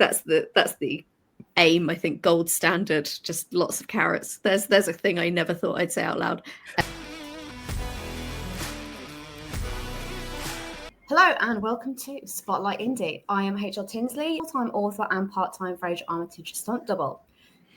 that's the aim, I think. Gold standard, just lots of carrots. There's a thing I never thought I'd say out loud. Hello and welcome to Spotlight Indie. I am H.L. Tinsley, full-time author and part-time Fraser Armitage stunt double.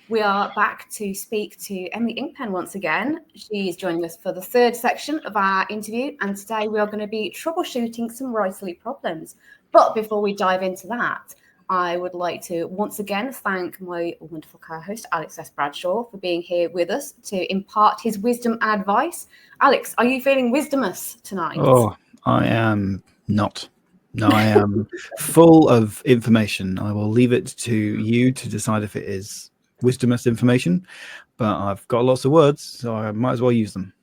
We are back to speak to Emily Inkpen once again. She is joining us for the third section of our interview, and today we are going to be troubleshooting some writerly problems. But before we dive into that, I would like to once again thank my wonderful co-host, Alex S. Bradshaw, for being here with us to impart his wisdom and advice. Alex, are you feeling wisdomous tonight? Oh, I am not. No, I am full of information. I will leave it to you to decide if it is wisdomous information, but I've got lots of words, so I might as well use them.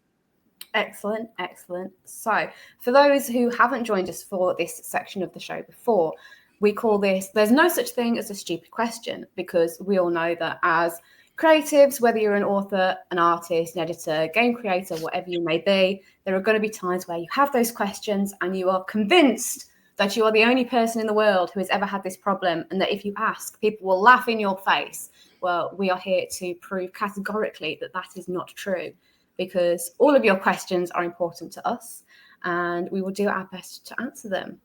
Excellent, excellent. So, for those who haven't joined us for this section of the show before, we call this, there's no such thing as a stupid question, because we all know that as creatives, whether you're an author, an artist, an editor, game creator, whatever you may be, there are going to be times where you have those questions and you are convinced that you are the only person in the world who has ever had this problem, and that if you ask, people will laugh in your face. Well, we are here to prove categorically that that is not true, because all of your questions are important to us and we will do our best to answer them.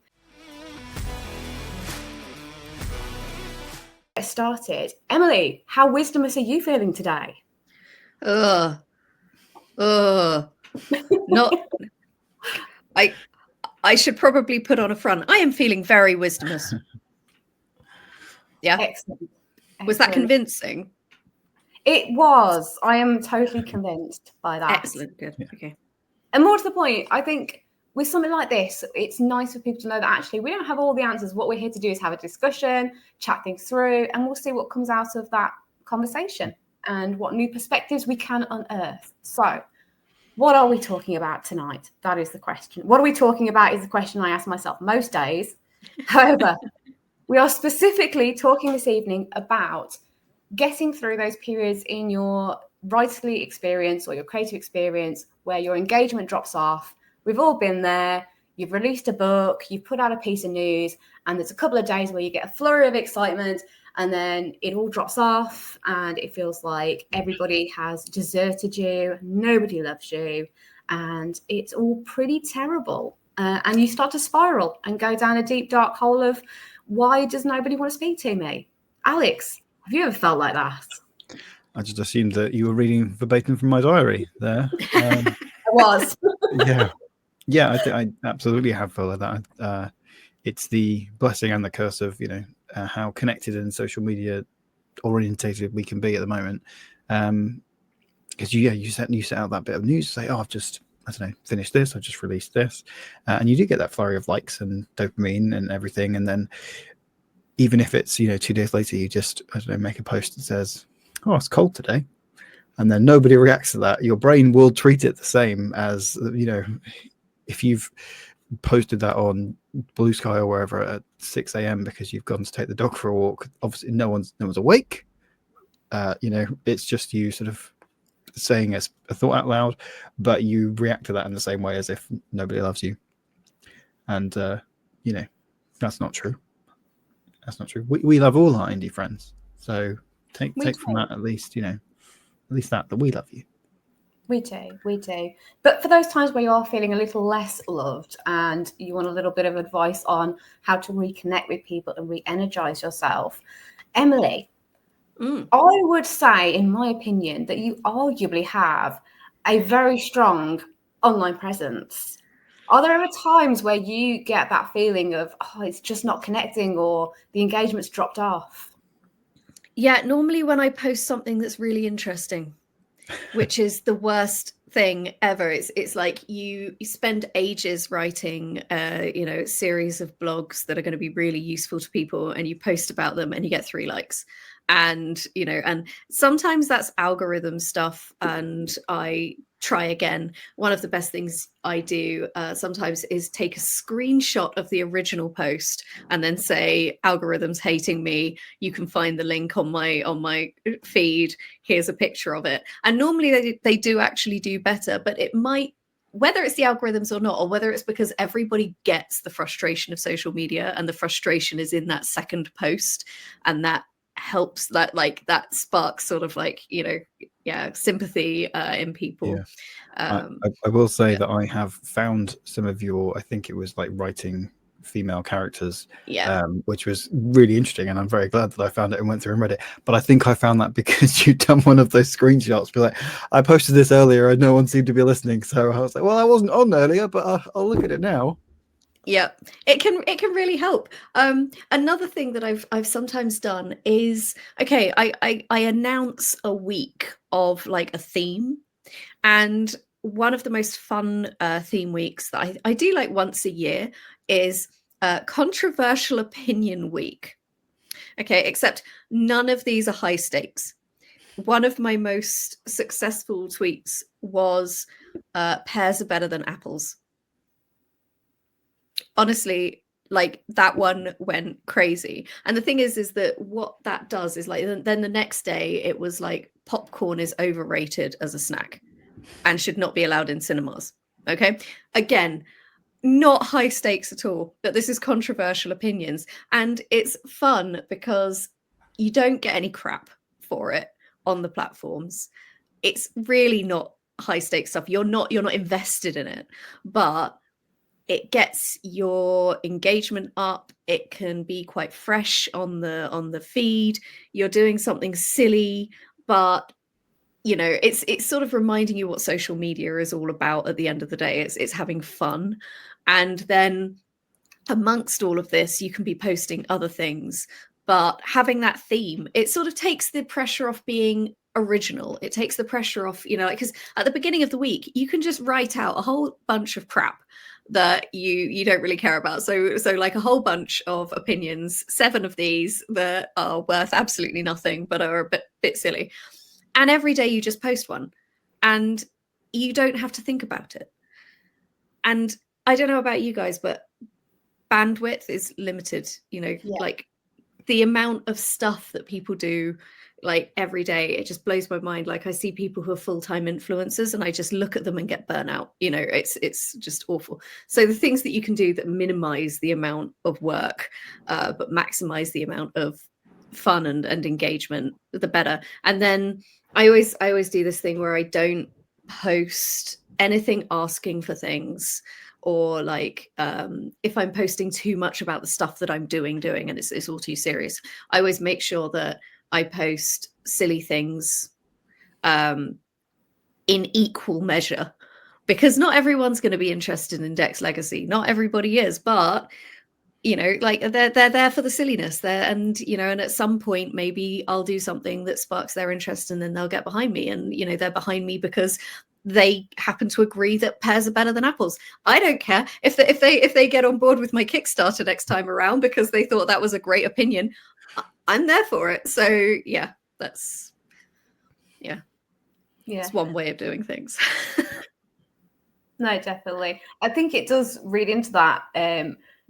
Get started. Emily, how wisdomous are you feeling today? Not. I should probably put on a front. I am feeling very wisdomous. Yeah. Excellent. Was that convincing? It was. I am totally convinced by that. Excellent. Good. Yeah. Okay. And more to the point, I think with something like this, it's nice for people to know that actually we don't have all the answers. What we're here to do is have a discussion, chat things through, and we'll see what comes out of that conversation and what new perspectives we can unearth. So, what are we talking about tonight? That is the question. What are we talking about is the question I ask myself most days. However, we are specifically talking this evening about getting through those periods in your writerly experience or your creative experience where your engagement drops off. We've all been there. You've released a book, you've put out a piece of news, and there's a couple of days where you get a flurry of excitement, and then it all drops off and it feels like everybody has deserted you, nobody loves you, and it's all pretty terrible. And you start to spiral and go down a deep, dark hole of, why does nobody want to speak to me? Alex, have you ever felt like that? I just assumed that you were reading verbatim from my diary there. I was. Yeah, I absolutely have felt like that. It's the blessing and the curse of, how connected and social media orientated we can be at the moment. Because you set out that bit of news, say, oh, I've just, finished this, I've just released this. And you do get that flurry of likes and dopamine and everything. And then even if it's, 2 days later, you just, make a post that says, oh, it's cold today. And then nobody reacts to that. Your brain will treat it the same as, if you've posted that on Bluesky or wherever at 6 a.m. because you've gone to take the dog for a walk. Obviously, no one's awake. It's just you sort of saying a thought out loud, but you react to that in the same way as if nobody loves you. And that's not true. That's not true. We love all our indie friends, so take from that at least that we love you. We do. But for those times where you are feeling a little less loved and you want a little bit of advice on how to reconnect with people and re-energize yourself, Emily, I would say, in my opinion, that you arguably have a very strong online presence. Are there ever times where you get that feeling of, oh, it's just not connecting or the engagement's dropped off? Yeah, normally when I post something that's really interesting, which is the worst thing ever. It's like you spend ages writing a series of blogs that are going to be really useful to people, and you post about them and you get 3 likes. And and sometimes that's algorithm stuff, and I try again. One of the best things I do sometimes is take a screenshot of the original post and then say, algorithms hating me, you can find the link on my feed, here's a picture of it. And normally they do actually do better, but it might whether it's the algorithms or not, or whether it's because everybody gets the frustration of social media and the frustration is in that second post, and that helps, that like that sparks sort of like, you know, sympathy in people. I will say that I have found some of your, I think it was like writing female characters, which was really interesting, and I'm very glad that I found it and went through and read it. But I think I found that because you'd done one of those screenshots, be like, I posted this earlier and no one seemed to be listening, so I was like, well, I wasn't on earlier, but I'll look at it now. Yeah, it can really help. Another thing that I've sometimes done is, okay, I announce a week of like a theme, and one of the most fun theme weeks that I do like once a year is controversial opinion week. Okay, except none of these are high stakes. One of my most successful tweets was pears are better than apples. Honestly, like that one went crazy. And the thing is that what that does is like, then the next day it was like popcorn is overrated as a snack and should not be allowed in cinemas. Okay, again, not high stakes at all, but this is controversial opinions, and it's fun because you don't get any crap for it on the platforms. It's really not high stakes stuff. You're not invested in it, but it gets your engagement up. It can be quite fresh on the feed. You're doing something silly, but you know, it's sort of reminding you what social media is all about at the end of the day. It's having fun. And then amongst all of this, you can be posting other things, but having that theme, it sort of takes the pressure off being original. It takes the pressure off, you know, because at the beginning of the week, you can just write out a whole bunch of crap that you don't really care about. So like a whole bunch of opinions, 7 of these that are worth absolutely nothing, but are a bit silly. And every day you just post one and you don't have to think about it. And I don't know about you guys, but bandwidth is limited, you know, like the amount of stuff that people do like every day, it just blows my mind. Like I see people who are full-time influencers and I just look at them and get burnt out. You know, it's just awful. So the things that you can do that minimize the amount of work, but maximize the amount of fun and engagement, the better. And then I always do this thing where I don't post anything asking for things, or like if I'm posting too much about the stuff that I'm doing and it's all too serious, I always make sure that I post silly things in equal measure, because not everyone's going to be interested in Dex Legacy. Not everybody is, but you know, like they're there for the silliness there, and you know, and at some point maybe I'll do something that sparks their interest, and then they'll get behind me, and you know, they're behind me because they happen to agree that pears are better than apples. I don't care if they get on board with my Kickstarter next time around because they thought that was a great opinion. I'm there for it. So yeah, that's it's one way of doing things. No, definitely. I think it does read into that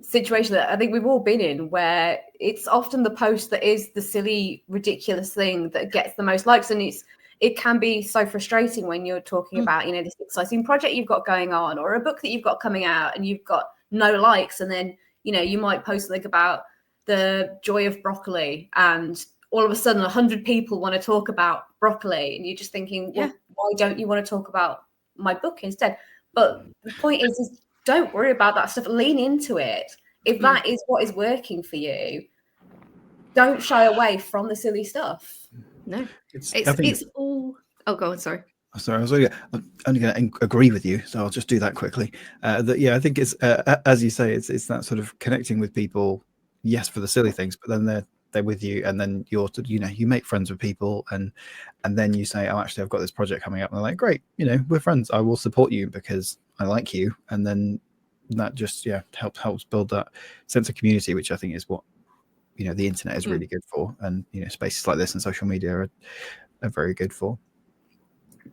situation that I think we've all been in, where it's often the post that is the silly, ridiculous thing that gets the most likes, and it can be so frustrating when you're talking about, you know, this exciting project you've got going on, or a book that you've got coming out, and you've got no likes, and then you know you might post something about the joy of broccoli, and all of a sudden 100 people want to talk about broccoli, and you're just thinking, well, why don't you want to talk about my book instead? But the point is don't worry about that stuff. Lean into it. If that is what is working for you, don't shy away from the silly stuff. No, it's all. Oh, go on. Sorry. Sorry, I'm only going to agree with you, so I'll just do that quickly. I think it's as you say, it's that sort of connecting with people. Yes, for the silly things, but then they're with you, and then you make friends with people, and then you say, oh, actually, I've got this project coming up, and they're like, great, you know, we're friends. I will support you because I like you, and then that just helps build that sense of community, which I think is what the internet is really good for, and spaces like this and social media are very good for.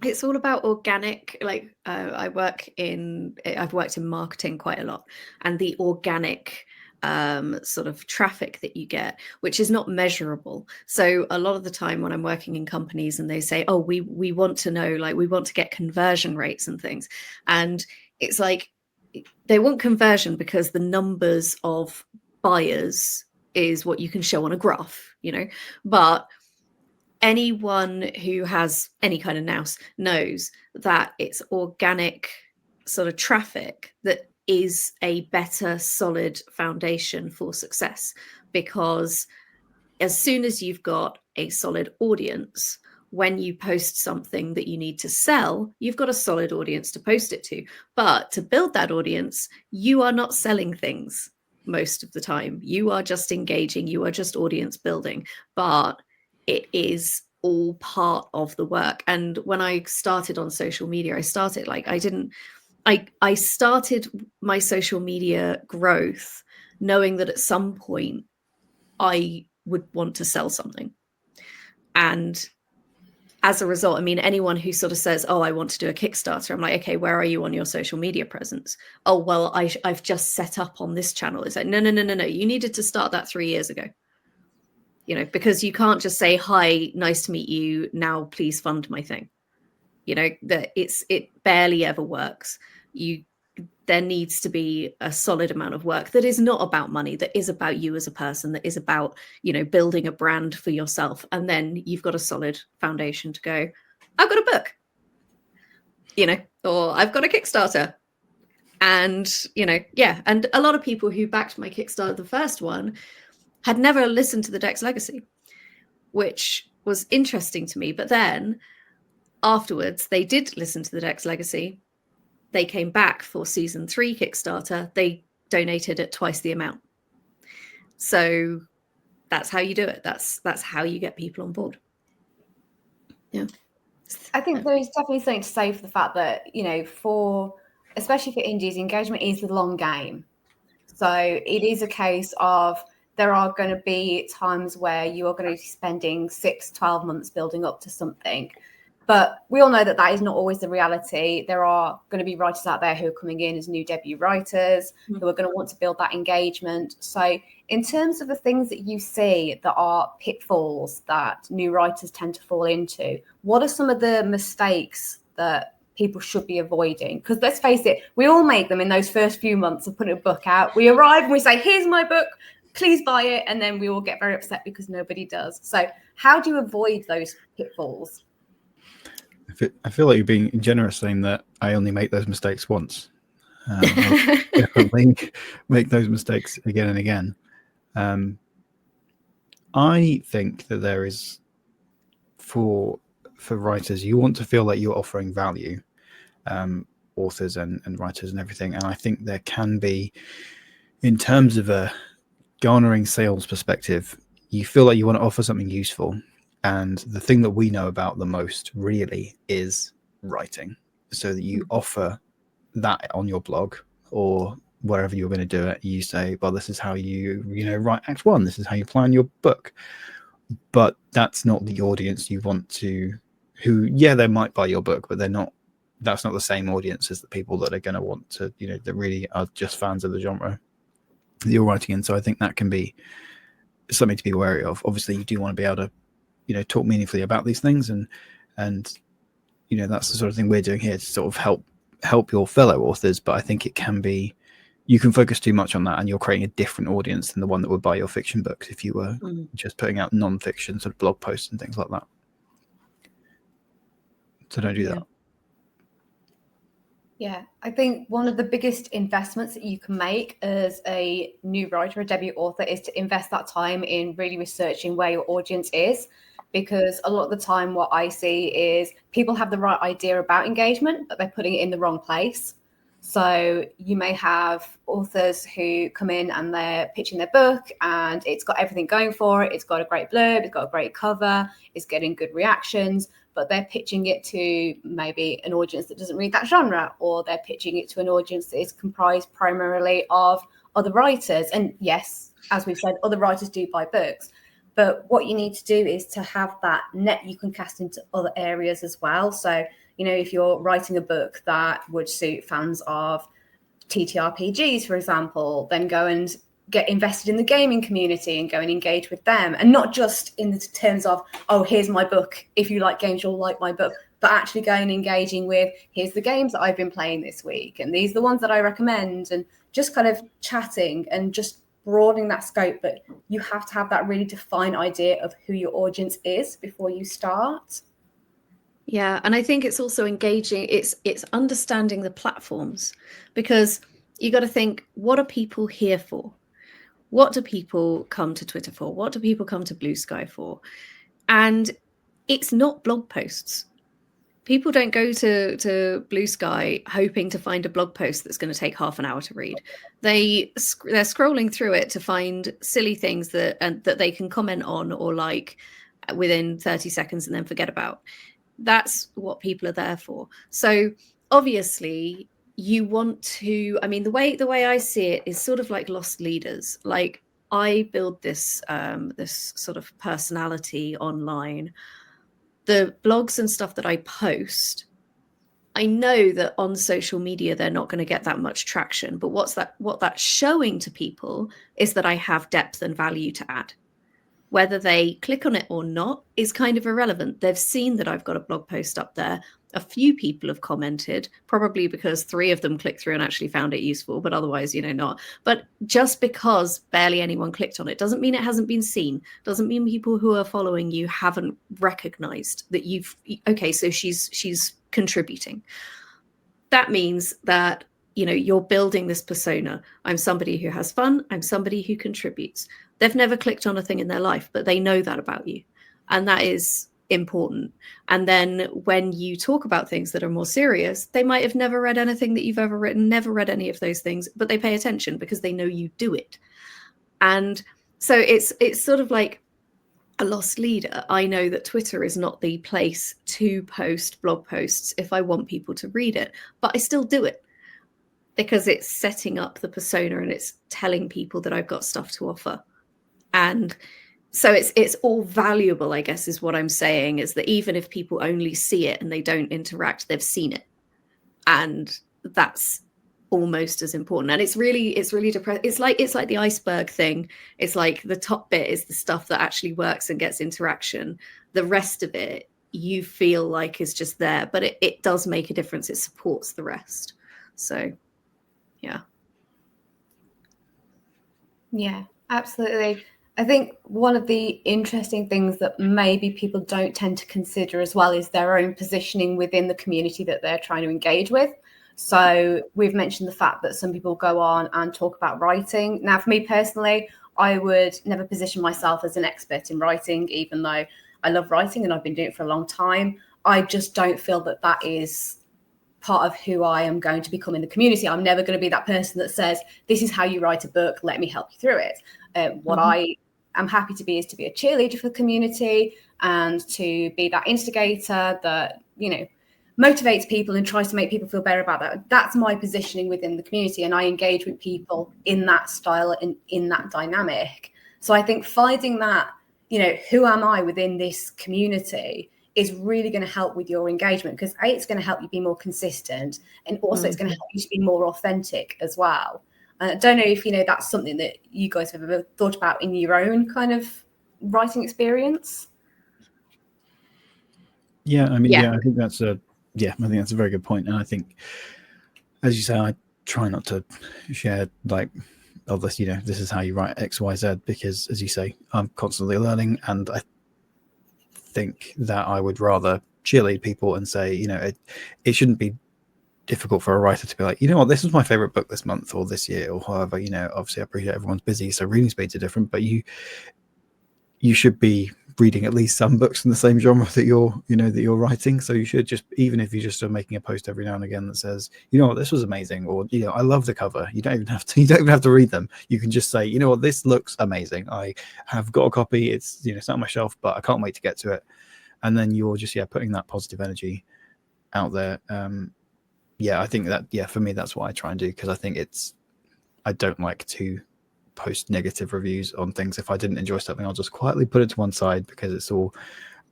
It's all about organic. Like I've worked in marketing quite a lot, and the organic sort of traffic that you get, which is not measurable. So a lot of the time when I'm working in companies and they say, oh, we want to know, like, we want to get conversion rates and things, and it's like they want conversion because the numbers of buyers is what you can show on a graph, but anyone who has any kind of nous knows that it's organic sort of traffic that is a better solid foundation for success, because as soon as you've got a solid audience, when you post something that you need to sell, you've got a solid audience to post it to. But to build that audience, you are not selling things most of the time. You are just engaging, you are just audience building, but it is all part of the work. And when I started on social media, I started my social media growth knowing that at some point I would want to sell something. And as a result, I mean, anyone who sort of says, oh, I want to do a Kickstarter, I'm like, okay, where are you on your social media presence? Oh, well, I've just set up on this channel. It's like, no. You needed to start that 3 years ago, because you can't just say, hi, nice to meet you. Now, please fund my thing. That it barely ever works. There needs to be a solid amount of work that is not about money, that is about you as a person, that is about, building a brand for yourself. And then you've got a solid foundation to go, I've got a book, or I've got a Kickstarter. And, and a lot of people who backed my Kickstarter, the first one, had never listened to the Dex Legacy, which was interesting to me. But then afterwards, they did listen to the Dex Legacy. They came back for season 3 Kickstarter. They donated at twice the amount. So that's how you do it. That's how you get people on board. Yeah. I think there is definitely something to say for the fact that, especially for indies, engagement is the long game. So it is a case of there are going to be times where you are going to be spending 6-12 months building up to something. But we all know that is not always the reality. There are going to be writers out there who are coming in as new debut writers who are going to want to build that engagement. So in terms of the things that you see that are pitfalls that new writers tend to fall into, what are some of the mistakes that people should be avoiding? Because let's face it, we all make them in those first few months of putting a book out. We arrive and we say, here's my book, please buy it. And then we all get very upset because nobody does. So how do you avoid those pitfalls? I feel like you're being generous saying that I only make those mistakes once. I'll definitely make those mistakes again and again. I think that there is, for writers, you want to feel like you're offering value, authors and writers and everything. And I think there can be, in terms of a garnering sales perspective, you feel like you want to offer something useful. And the thing that we know about the most really is writing, so that you offer that on your blog or wherever you're going to do it. You say, well, this is how you write Act 1. This is how you plan your book. But that's not the audience you want to, they might buy your book, but that's not the same audience as the people that are going to want to, that really are just fans of the genre that you're writing in. So I think that can be something to be wary of. Obviously, you do want to be able to talk meaningfully about these things, and that's the sort of thing we're doing here to sort of help your fellow authors. But I think it can be, you can focus too much on that, and you're creating a different audience than the one that would buy your fiction books if you were just putting out non-fiction sort of blog posts and things like that. So don't do that. Yeah, I think one of the biggest investments that you can make as a new writer, a debut author, is to invest that time in really researching where your audience is. Because a lot of the time what I see is people have the right idea about engagement, but they're putting it in the wrong place. So you may have authors who come in and they're pitching their book and it's got everything going for it. It's got a great blurb, it's got a great cover, it's getting good reactions, but they're pitching it to maybe an audience that doesn't read that genre, or they're pitching it to an audience that is comprised primarily of other writers. And yes, as we've said, other writers do buy books. But what you need to do is to have that net you can cast into other areas as well. So, if you're writing a book that would suit fans of TTRPGs, for example, then go and get invested in the gaming community and go and engage with them. And not just in the terms of, oh, here's my book. If you like games, you'll like my book. but actually going and engaging with, here's the games that I've been playing this week, and these are the ones that I recommend, and just kind of chatting and just broadening that scope. But you have to have that really defined idea of who your audience is before you start. Yeah, and I think it's also engaging, it's understanding the platforms, because you got to think, what are people here for? What do people come to Twitter for? What do people come to Bluesky for? And it's not blog posts. People don't go to Bluesky hoping to find a blog post that's going to take half an hour to read. They're scrolling through it to find silly things that they can comment on or like within 30 seconds and then forget about. That's what people are there for. So obviously you want to, I mean, the way I see it is sort of like lost leaders. Like, I build this this sort of personality online. The blogs and stuff that I post, I know that on social media they're not going to get that much traction, but what that's showing to people is that I have depth and value to add. Whether they click on it or not is kind of irrelevant. They've seen that I've got a blog post up there. A few people have commented, probably because 3 of them clicked through and actually found it useful, but otherwise, not. But just because barely anyone clicked on it doesn't mean it hasn't been seen. Doesn't mean people who are following you haven't recognized that okay, so she's contributing. That means that you're building this persona. I'm somebody who has fun. I'm somebody who contributes. They've never clicked on a thing in their life, but they know that about you. And that is important. And then when you talk about things that are more serious, they might have never read anything that you've ever written, never read any of those things, but they pay attention because they know you do it. And so it's sort of like a lost leader. I know that Twitter is not the place to post blog posts if I want people to read it, but I still do it because it's setting up the persona and it's telling people that I've got stuff to offer. And so it's all valuable, I guess, is what I'm saying, is that even if people only see it and they don't interact, they've seen it. And that's almost as important. And it's really depressing. It's like the iceberg thing. It's like the top bit is the stuff that actually works and gets interaction. The rest of it you feel like is just there, but it does make a difference. It supports the rest. So yeah, absolutely. I think one of the interesting things that maybe people don't tend to consider as well is their own positioning within the community that they're trying to engage with. So we've mentioned the fact that some people go on and talk about writing. Now, for me personally, I would never position myself as an expert in writing, even though I love writing and I've been doing it for a long time. I just don't feel that is part of who I am going to become in the community. I'm never going to be that person that says, this is how you write a book, let me help you through it. What I am happy to be is to be a cheerleader for the community and to be that instigator that, motivates people and tries to make people feel better about that. That's my positioning within the community. And I engage with people in that style and in that dynamic. So I think finding that, who am I within this community is really going to help with your engagement, because it's going to help you be more consistent, and also it's going to help you to be more authentic as well. I don't know if that's something that you guys have ever thought about in your own kind of writing experience. Yeah, I mean, I think that's a very good point. And I think, as you say, I try not to share like, oh, this, this is how you write X, Y, Z, because as you say, I'm constantly learning, and I think that I would rather cheerlead people and say, it shouldn't be difficult for a writer to be like, this was my favorite book this month or this year or however. Obviously I appreciate everyone's busy, so reading speeds are different, but you should be reading at least some books in the same genre that you're writing. So you should just, even if you just are making a post every now and again that says, this was amazing, or I love the cover. You don't even have to read them. You can just say, this looks amazing. I have got a copy. It's it's on my shelf, but I can't wait to get to it. And then you're just putting that positive energy out there. I think that for me that's what I try and do, because I think I don't like to post negative reviews on things. If I didn't enjoy something, I'll just quietly put it to one side, because it's all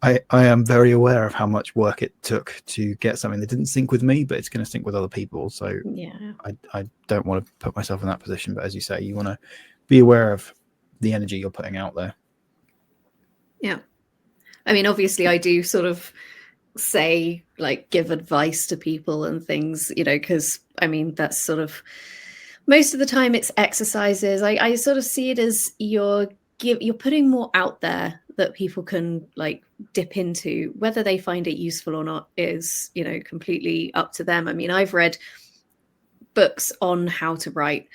I am very aware of how much work it took to get something that didn't sync with me, but it's going to sync with other people. So I don't want to put myself in that position. But as you say, you want to be aware of the energy you're putting out there. Yeah. I mean, obviously I do sort of say, like, give advice to people and things, you know, because I mean, that's sort of most of the time it's exercises. I sort of see it as you're putting more out there that people can like dip into. Whether they find it useful or not is, you know, completely up to them. I mean, I've read books on how to write.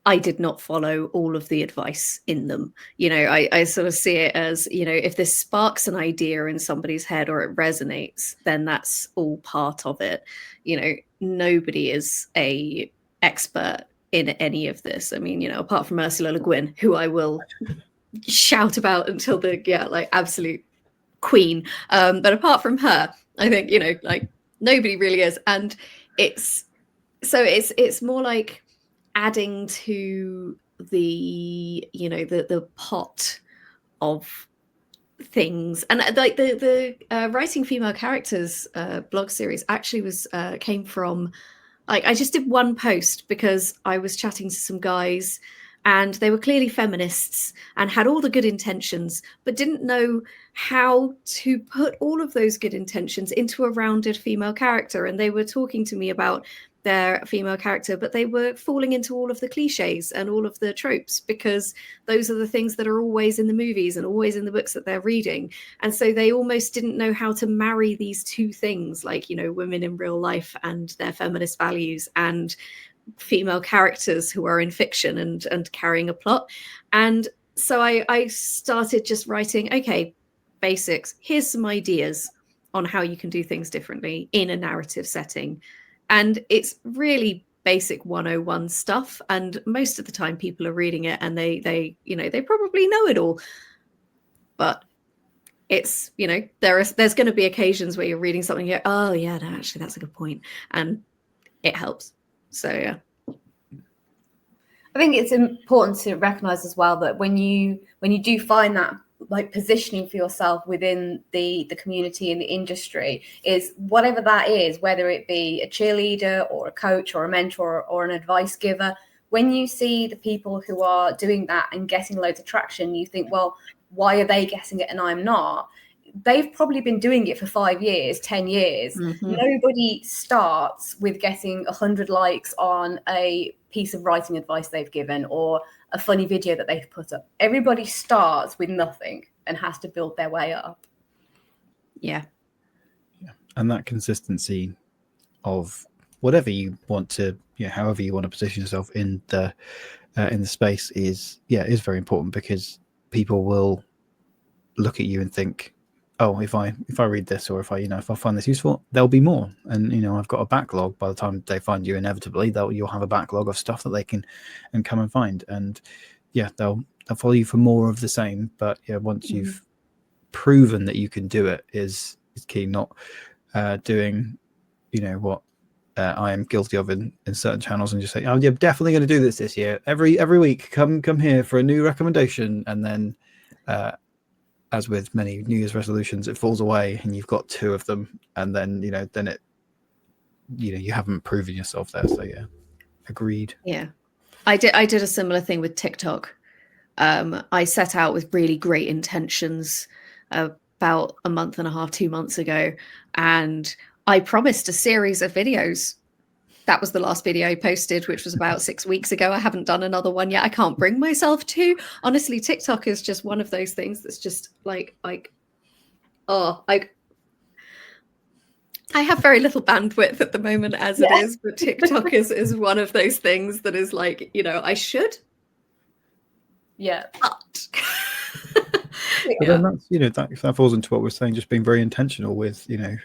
I did not follow all of the advice in them. You know, I sort of see it as, you know, if this sparks an idea in somebody's head or it resonates, then that's all part of it. You know, nobody is a expert in any of this. I mean, you know, apart from Ursula Le Guin, who I will shout about until the like absolute queen. But apart from her, I think, you know, like nobody really is. And it's more like adding to the, you know, the pot of things. And like the writing female characters blog series actually was came from, like, I just did one post because I was chatting to some guys and they were clearly feminists and had all the good intentions, but didn't know how to put all of those good intentions into a rounded female character. And they were talking to me about their female character, but they were falling into all of the cliches and all of the tropes because those are the things that are always in the movies and always in the books that they're reading. And so they almost didn't know how to marry these two things, like, you know, women in real life and their feminist values and female characters who are in fiction and carrying a plot. And so I started just writing, okay, basics, here's some ideas on how you can do things differently in a narrative setting. And it's really basic 101 stuff. And most of the time people are reading it and they you know, they probably know it all. But it's, you know, there's going to be occasions where you're reading something here, oh yeah, no, actually that's a good point. And it helps. So yeah. I think it's important to recognize as well that when you do find that like positioning for yourself within the community and the industry, is whatever that is, whether it be a cheerleader or a coach or a mentor or an advice giver, when you see the people who are doing that and getting loads of traction, you think, well, why are they getting it and I'm not? They've probably been doing it for 5 years, 10 years. Mm-hmm. Nobody starts with getting 100 likes on a piece of writing advice they've given or a funny video that they've put up. Everybody starts with nothing and has to build their way up. Yeah. And that consistency of whatever you want to, you know, however you want to position yourself in the space is very important, because people will look at you and think, oh, if I read this, or if I find this useful, there'll be more. And, you know, I've got a backlog. By the time they find you, inevitably you'll have a backlog of stuff that they can come and find. And yeah, they'll follow you for more of the same. But yeah, once you've proven that you can do it is key. Not doing, you know, what I am guilty of in certain channels, and just say, oh, you're definitely going to do this year. Every week, come here for a new recommendation, and then as with many New Year's resolutions, it falls away and you've got 2 of them, and then you haven't proven yourself there. So yeah, agreed. Yeah, I did a similar thing with TikTok. I set out with really great intentions about a month and a half, 2 months ago, and I promised a series of videos. That was the last video I posted, which was about 6 weeks ago. I haven't done another one yet. I can't bring myself to. Honestly, TikTok is just one of those things that's just I have very little bandwidth at the moment as it is, but TikTok is one of those things that is like, you know, I should. Yeah. But then that's, you know, that falls into what we're saying, just being very intentional with, you know,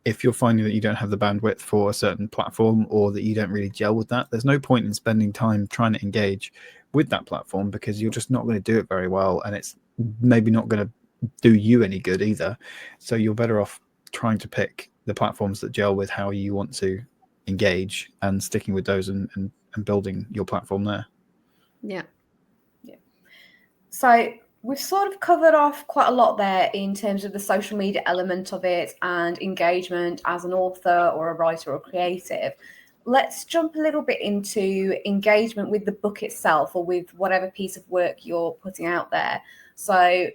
if you're finding that you don't have the bandwidth for a certain platform, or that you don't really gel with that, there's no point in spending time trying to engage with that platform, because you're just not going to do it very well, and it's maybe not going to do you any good either. So you're better off trying to pick the platforms that gel with how you want to engage, and sticking with those and building your platform there. Yeah. So we've sort of covered off quite a lot there in terms of the social media element of it and engagement as an author or a writer or creative. Let's jump a little bit into engagement with the book itself, or with whatever piece of work you're putting out there. So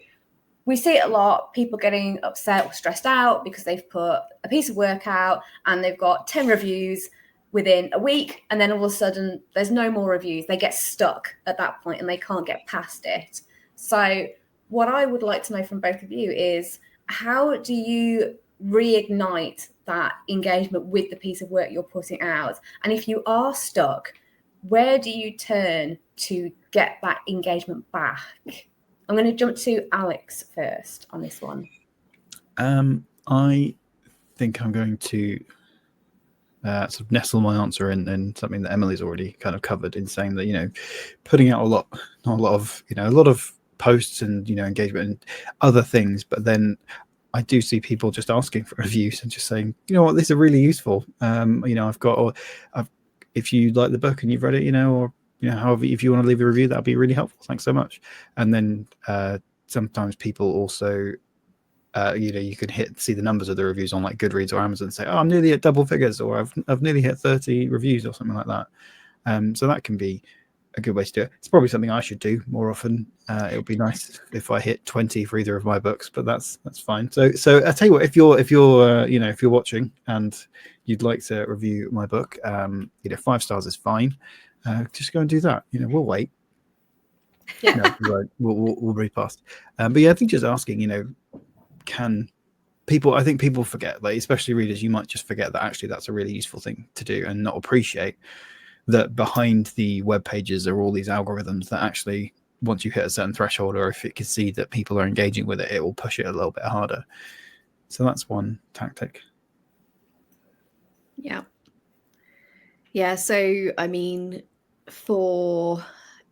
we see it a lot, people getting upset or stressed out because they've put a piece of work out and they've got 10 reviews within a week, and then all of a sudden there's no more reviews. They get stuck at that point and they can't get past it. So what I would like to know from both of you is, how do you reignite that engagement with the piece of work you're putting out? And if you are stuck, where do you turn to get that engagement back? I'm going to jump to Alex first on this one. I think I'm going to sort of nestle my answer in something that Emily's already kind of covered, in saying that, you know, putting out a lot of posts and, you know, engagement and other things, but then I do see people just asking for reviews and just saying, you know what, this is really useful. You know, if you like the book and you've read it, you know, or, you know, however, if you want to leave a review, that'd be really helpful. Thanks so much. And then sometimes people also, you know, you can see the numbers of the reviews on like Goodreads or Amazon and say, oh, I'm nearly at double figures, or I've nearly hit 30 reviews or something like that. So that can be a good way to do it. It's probably something I should do more often. It would be nice if I hit 20 for either of my books, but that's fine. So I tell you what, if you're watching and you'd like to review my book, you know, 5 stars is fine. Just go and do that. You know, we'll wait. Yeah, no, we'll read past. But yeah, I think just asking, you know, I think people forget, like, especially readers, you might just forget that actually that's a really useful thing to do, and not appreciate that behind the web pages are all these algorithms that actually, once you hit a certain threshold, or if it can see that people are engaging with it, it will push it a little bit harder. So that's one tactic. Yeah. So, I mean, for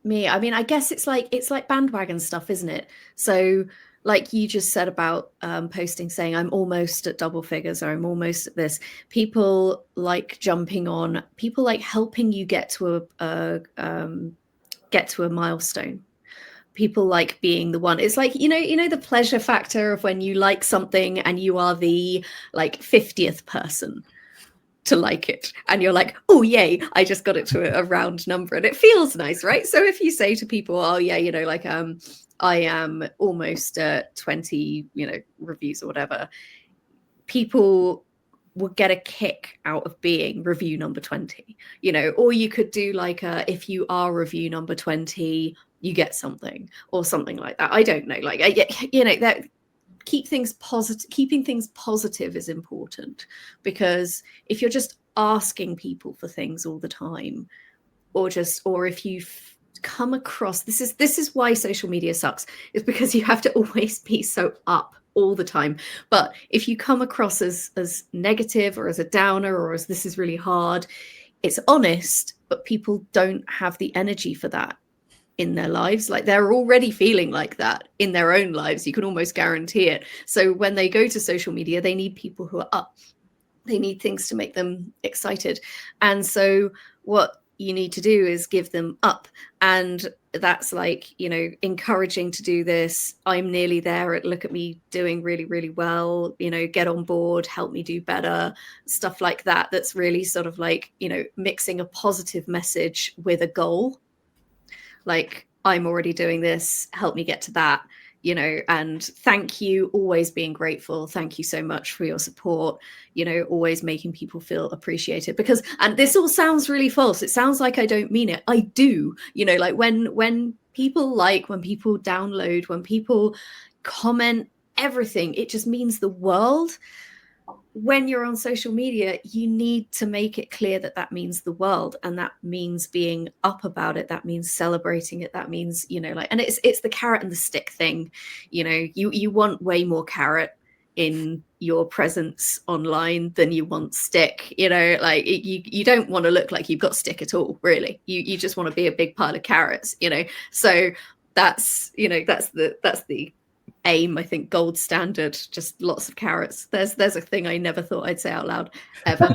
me, I mean, I guess it's like bandwagon stuff, isn't it? So, like you just said about posting saying I'm almost at double figures, or I'm almost at this. People like jumping on. People like helping you get to a milestone. People like being the one. It's like, you know the pleasure factor of when you like something and you are the like 50th person to like it, and you're like, oh yay, I just got it to a round number, and it feels nice, right? So if you say to people, oh yeah, you know, like I am almost 20, you know, reviews or whatever, people will get a kick out of being review number 20, you know. Or you could do like if you are review number 20, you get something, or something like that. I don't know, like you know, that keeping things positive is important, because if you're just asking people for things all the time, or if you come across, this is why social media sucks, is because you have to always be so up all the time. But if you come across as negative, or as a downer, or as this is really hard, it's honest, but people don't have the energy for that in their lives. Like, they're already feeling like that in their own lives, you can almost guarantee it. So when they go to social media, they need people who are up, they need things to make them excited. And so what you need to do is give them up, and that's like, you know, encouraging to do this. I'm nearly there, look at me doing really, really well, you know, get on board, help me do better, stuff like that. That's really sort of like, you know, mixing a positive message with a goal. Like, I'm already doing this, help me get to that, you know, and thank you, always being grateful. Thank you so much for your support, you know, always making people feel appreciated. Because, and this all sounds really false, it sounds like I don't mean it, I do, you know, like when people download, when people comment, everything, it just means the world. When you're on social media, you need to make it clear that that means the world, and that means being up about it, that means celebrating it, that means, you know, like, and it's the carrot and the stick thing, you know. You want way more carrot in your presence online than you want stick, you know, like you don't want to look like you've got stick at all, really. You just want to be a big pile of carrots, you know. So that's, you know, that's the aim, I think, gold standard, just lots of carrots. There's a thing I never thought I'd say out loud ever.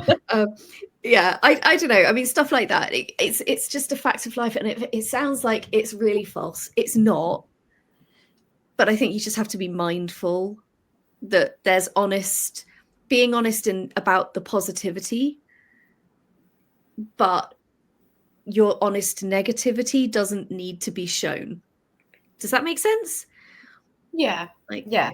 Yeah, I don't know, I mean, stuff like that, it's just a fact of life, and it sounds like it's really false. It's not, but I think you just have to be mindful that there's being honest about the positivity, but your honest negativity doesn't need to be shown. Does that make sense? Yeah. Like, yeah.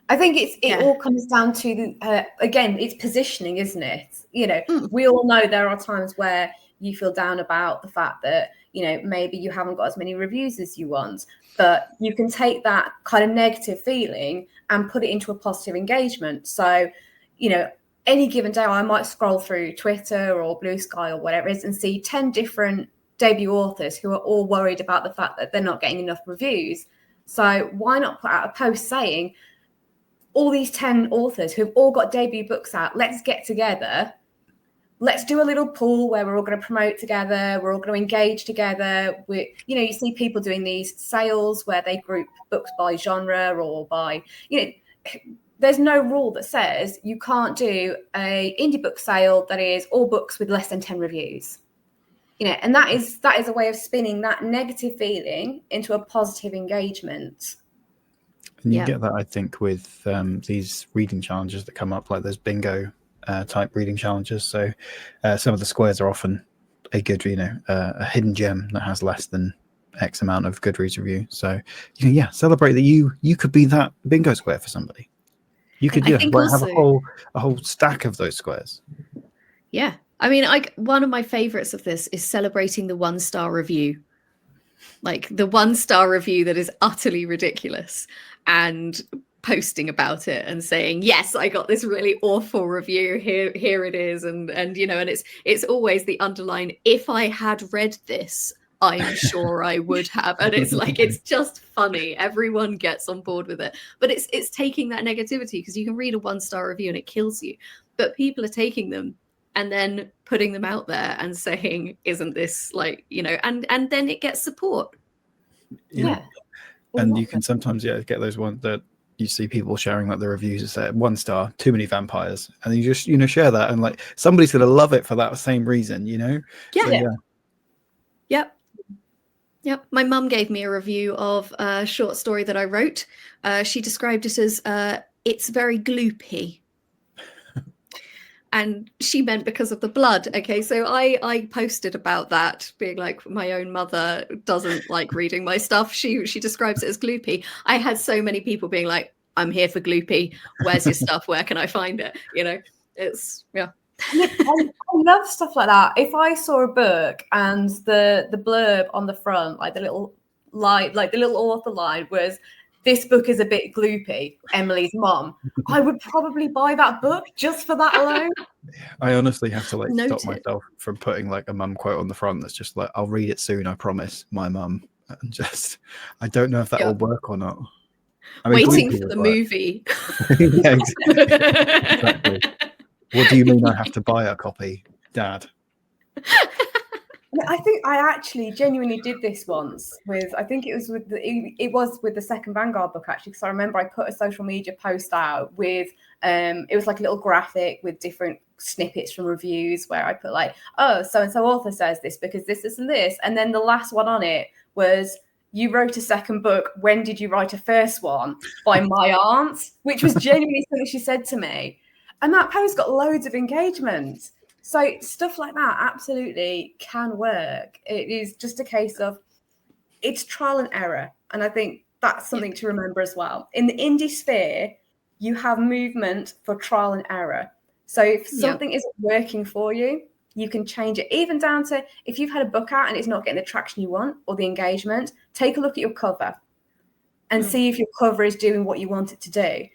I think it Yeah. all comes down to again, it's positioning, isn't it? You know, Mm. we all know there are times where you feel down about the fact that, you know, maybe you haven't got as many reviews as you want, but you can take that kind of negative feeling and put it into a positive engagement. So, you know, any given day I might scroll through Twitter or Bluesky or whatever it is and see 10 different debut authors who are all worried about the fact that they're not getting enough reviews. So why not put out a post saying, all these 10 authors who've all got debut books out, let's get together. Let's do a little pool where we're all going to promote together. We're all going to engage together. You know, you see people doing these sales where they group books by genre or by, you know, there's no rule that says you can't do a indie book sale that is all books with less than 10 reviews. You know, and that is a way of spinning that negative feeling into a positive engagement. And you get that, I think, with these reading challenges that come up, like those bingo type reading challenges. So some of the squares are often a good, you know, a hidden gem that has less than X amount of Goodreads review. So you can, celebrate that you could be that bingo square for somebody. You could have a whole stack of those squares. Yeah. I mean, one of my favorites of this is celebrating the 1-star review. Like the 1-star review that is utterly ridiculous, and posting about it and saying, yes, I got this really awful review, here it is, and you know, and it's always the underline, if I had read this, I'm sure I would have. And it's like, it's just funny, everyone gets on board with it, but it's taking that negativity, because you can read a 1-star review and it kills you, but people are taking them and then putting them out there and saying, isn't this, like, you know, and then it gets support. Yeah. And you can sometimes get those ones that you see people sharing, like the reviews that say 1 star, too many vampires, and then you just, you know, share that, and like somebody's gonna love it for that same reason, you know. Yep. My mum gave me a review of a short story that I wrote. She described it as it's very gloopy. And she meant because of the blood. Okay, so I posted about that, being like, my own mother doesn't like reading my stuff. She describes it as gloopy. I had so many people being like, I'm here for gloopy. Where's your stuff? Where can I find it? You know, it's I love stuff like that. If I saw a book and the blurb on the front, like the little line, like the little author line was, this book is a bit gloopy, Emily's mom, I would probably buy that book just for that alone. I honestly have to Noted. stop myself from putting like a mum quote on the front that's just like, I'll read it soon, I promise, my mum. And just, I don't know if that will work or not. I mean, waiting for the movie. Exactly. What do you mean I have to buy a copy, Dad? I think I actually genuinely did this once with, I think it was with the second Vanguard book, actually, because I remember I put a social media post out with it was like a little graphic with different snippets from reviews where I put like, oh, so and so author says this because this and this, and then the last one on it was, you wrote a second book, when did you write a first one? By my aunt, which was genuinely something she said to me, and that post got loads of engagement. So stuff like that absolutely can work. It is just a case of, it's trial and error. And I think that's something to remember as well. In the indie sphere, you have movement for trial and error. So if something isn't working for you, you can change it, even down to if you've had a book out and it's not getting the traction you want or the engagement, take a look at your cover and see if your cover is doing what you want it to do.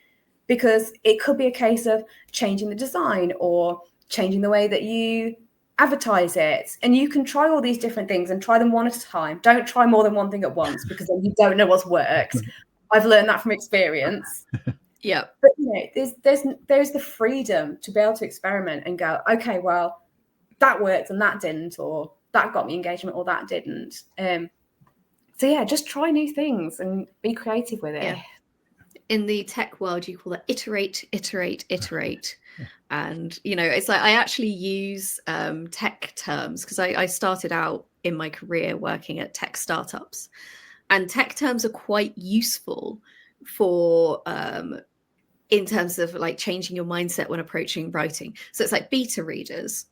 Because it could be a case of changing the design or changing the way that you advertise it. And you can try all these different things and try them one at a time. Don't try more than one thing at once, because then you don't know what's worked. I've learned that from experience. Yeah. But you know, there's the freedom to be able to experiment and go, okay, well, that worked and that didn't, or that got me engagement or that didn't. So yeah, just try new things and be creative with it. Yeah. In the tech world, you call that iterate. And, you know, it's like I actually use tech terms because I started out in my career working at tech startups, and tech terms are quite useful for in terms of like changing your mindset when approaching writing. So it's like beta readers.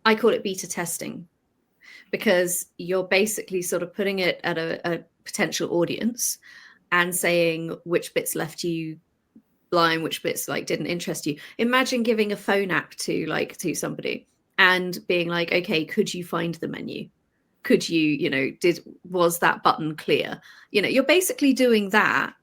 I call it beta testing, because you're basically sort of putting it at a potential audience and saying which bits left you blind, which bits like didn't interest you. Imagine giving a phone app to somebody and being like, okay, could you find the menu? Could you, was that button clear? You're basically doing that,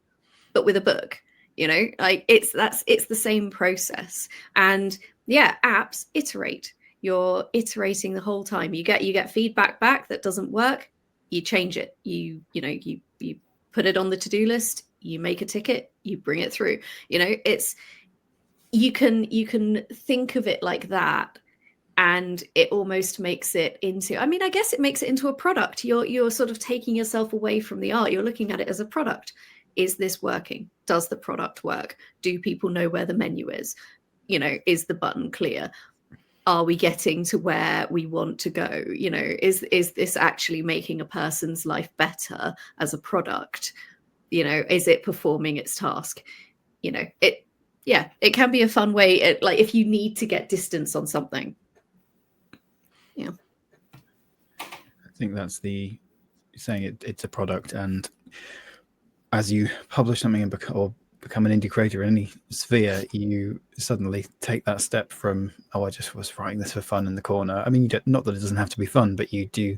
but with a book, like it's the same process. And yeah, apps iterate. You're iterating the whole time. You get feedback back that doesn't work, you change it. You put it on the to-do list, you make a ticket, you bring it through. It's you can think of it like that, and it almost makes it into, I guess it makes it into a product. You're sort of taking yourself away from the art. You're looking at it as a product. Is this working? Does the product work? Do people know where the menu is? Is the button clear? Are we getting to where we want to go? Is this actually making a person's life better as a product? Is it performing its task? It can be a fun way, like if you need to get distance on something. Yeah. I think that's saying it's a product, and as you publish something and become an indie creator in any sphere, you suddenly take that step from, I just was writing this for fun in the corner. Not that it doesn't have to be fun, but you do,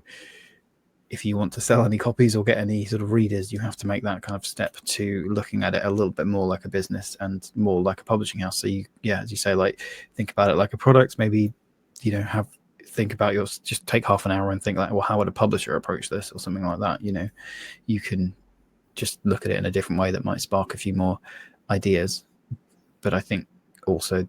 if you want to sell any copies or get any sort of readers, you have to make that kind of step to looking at it a little bit more like a business and more like a publishing house. So as you say, like, think about it like a product. Maybe, think about just take half an hour and think like, well, how would a publisher approach this or something like that? You can just look at it in a different way that might spark a few more ideas. But I think also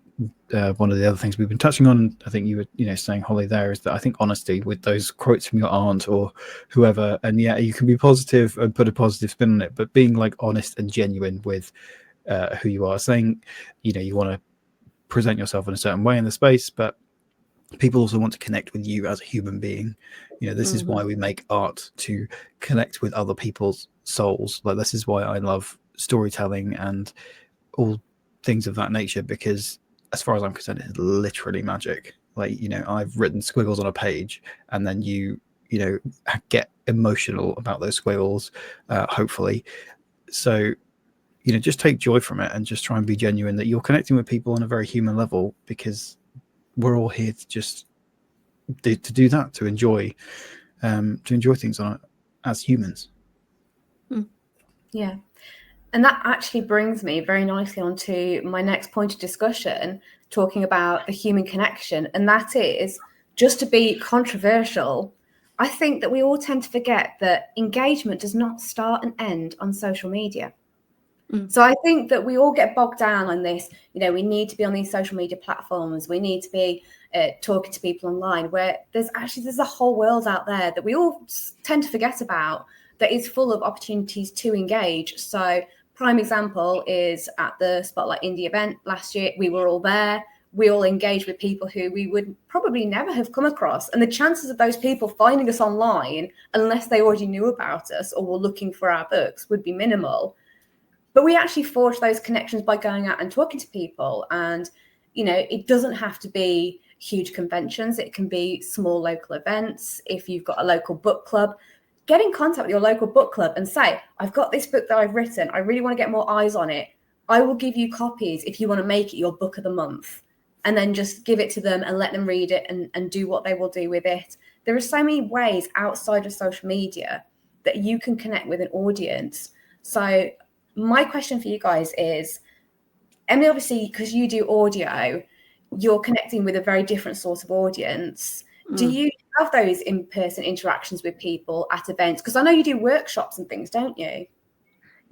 one of the other things we've been touching on, I think you were saying, Holly, there, is that I think honesty with those quotes from your aunt or whoever, and you can be positive and put a positive spin on it, but being like honest and genuine with who you are, saying you want to present yourself in a certain way in the space, but people also want to connect with you as a human being. This is why we make art, to connect with other people's souls. Like, this is why I love storytelling and all things of that nature, because as far as I'm concerned, it's literally magic. Like, I've written squiggles on a page, and then you get emotional about those squiggles, hopefully. So just take joy from it and just try and be genuine, that you're connecting with people on a very human level, because we're all here to just to do that, to enjoy things as humans. Yeah. And that actually brings me very nicely onto my next point of discussion, talking about the human connection. And that is, just to be controversial, I think that we all tend to forget that engagement does not start and end on social media. So I think that we all get bogged down on this. We need to be on these social media platforms. We need to be talking to people online, where there's a whole world out there that we all tend to forget about, that is full of opportunities to engage. So prime example is at the Spotlight Indie event last year. We were all there. We all engaged with people who we would probably never have come across. And the chances of those people finding us online, unless they already knew about us or were looking for our books, would be minimal. But we actually forge those connections by going out and talking to people. And, it doesn't have to be huge conventions. It can be small local events. If you've got a local book club, get in contact with your local book club and say, I've got this book that I've written. I really want to get more eyes on it. I will give you copies if you want to make it your book of the month. And then just give it to them and let them read it and do what they will do with it. There are so many ways outside of social media that you can connect with an audience. So my question for you guys is, Emily, obviously, because you do audio, you're connecting with a very different sort of audience. Do you have those in-person interactions with people at events? Because I know you do workshops and things, don't you?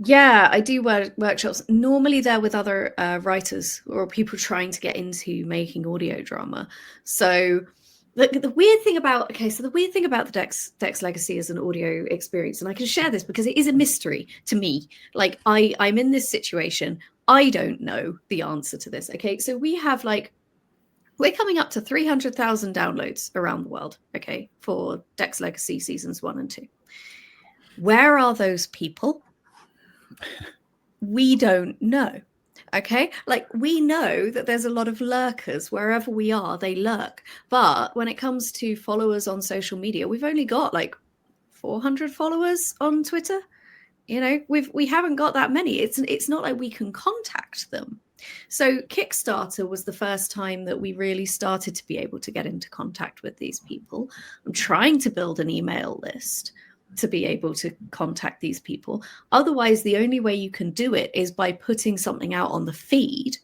Yeah, I do workshops. Normally they're with other writers or people trying to get into making audio drama. So the weird thing about the Dex Legacy as an audio experience, and I can share this because it is a mystery to me. Like, I'm in this situation. I don't know the answer to this. Okay, so we're coming up to 300,000 downloads around the world. Okay, for Dex Legacy seasons 1 and 2. Where are those people? We don't know. Okay, like, we know that there's a lot of lurkers wherever we are, they lurk. But when it comes to followers on social media, we've only got like 400 followers on Twitter. You know, we haven't got that many. It's not like we can contact them. So Kickstarter was the first time that we really started to be able to get into contact with these people. I'm trying to build an email list to be able to contact these people. Otherwise, the only way you can do it is by putting something out on the feed,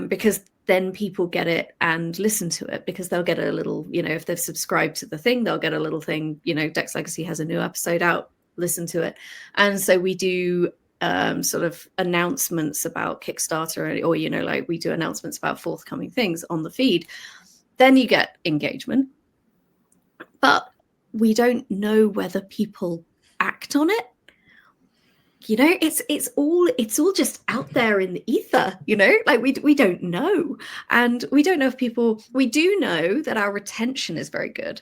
because then people get it and listen to it, because they'll get a little, you know, if they've subscribed to the thing, they'll get a little thing, you know, Dex Legacy has a new episode out, listen to it. And so we do sort of announcements about Kickstarter, or, you know, like we do announcements about forthcoming things on the feed. Then you get engagement, but we don't know whether people act on it. You know, it's all just out there in the ether, you know, like we don't know. And we don't know if people, we do know that our retention is very good.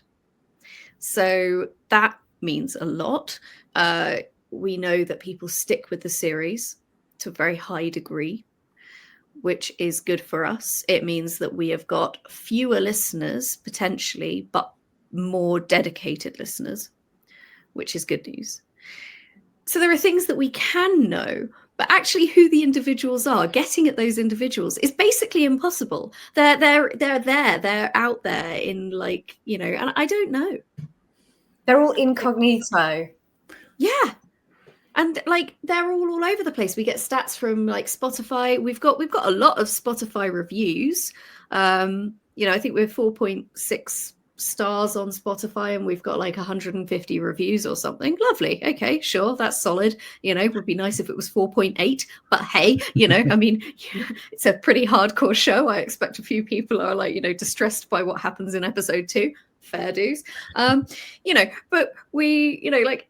So that means a lot. We know that people stick with the series to a very high degree, which is good for us. It means that we have got fewer listeners potentially, but more dedicated listeners, which is good news. So there are things that we can know, but actually who the individuals are, getting at those individuals is basically impossible. They're out there in, like, you know, and I don't know. They're all incognito. Yeah. And like they're all over the place. We get stats from like Spotify. We've got a lot of Spotify reviews. You know, I think we're 4.6 stars on Spotify, and we've got like 150 reviews or something. Lovely. Okay, sure, that's solid. You know, it would be nice if it was 4.8, but hey, you know, I mean, it's a pretty hardcore show. I expect a few people are like, you know, distressed by what happens in episode 2. Fair dues. You know, but we, you know, like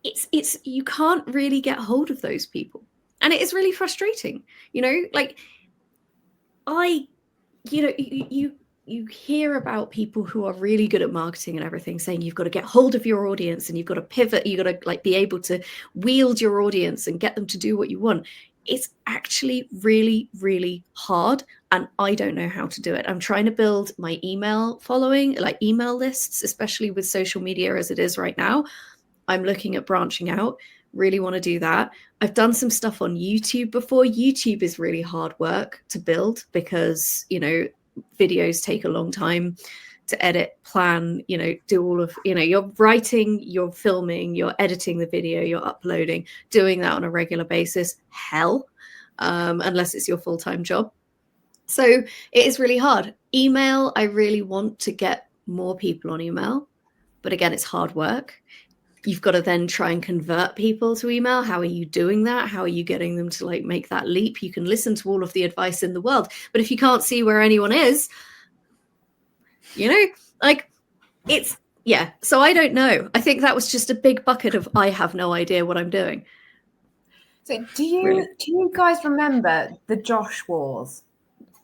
it's you can't really get hold of those people, and it is really frustrating. You know, like you hear about people who are really good at marketing and everything saying you've got to get hold of your audience and you've got to pivot, you've got to like be able to wield your audience and get them to do what you want. It's actually really, really hard, and I don't know how to do it. I'm trying to build my email following, like email lists, especially with social media as it is right now. I'm looking at branching out, really want to do that. I've done some stuff on YouTube before. YouTube is really hard work to build because, you know, videos take a long time to edit, plan, you know, do all of, you know, you're writing, you're filming, you're editing the video, you're uploading, doing that on a regular basis. Hell, unless it's your full-time job. So it is really hard. Email, I really want to get more people on email, but again, it's hard work. You've got to then try and convert people to email. How are you doing that? How are you getting them to like make that leap? You can listen to all of the advice in the world, but if you can't see where anyone is, you know, like it's, yeah. So I don't know. I think that was just a big bucket of, I have no idea what I'm doing. So do you guys remember the Josh Wars,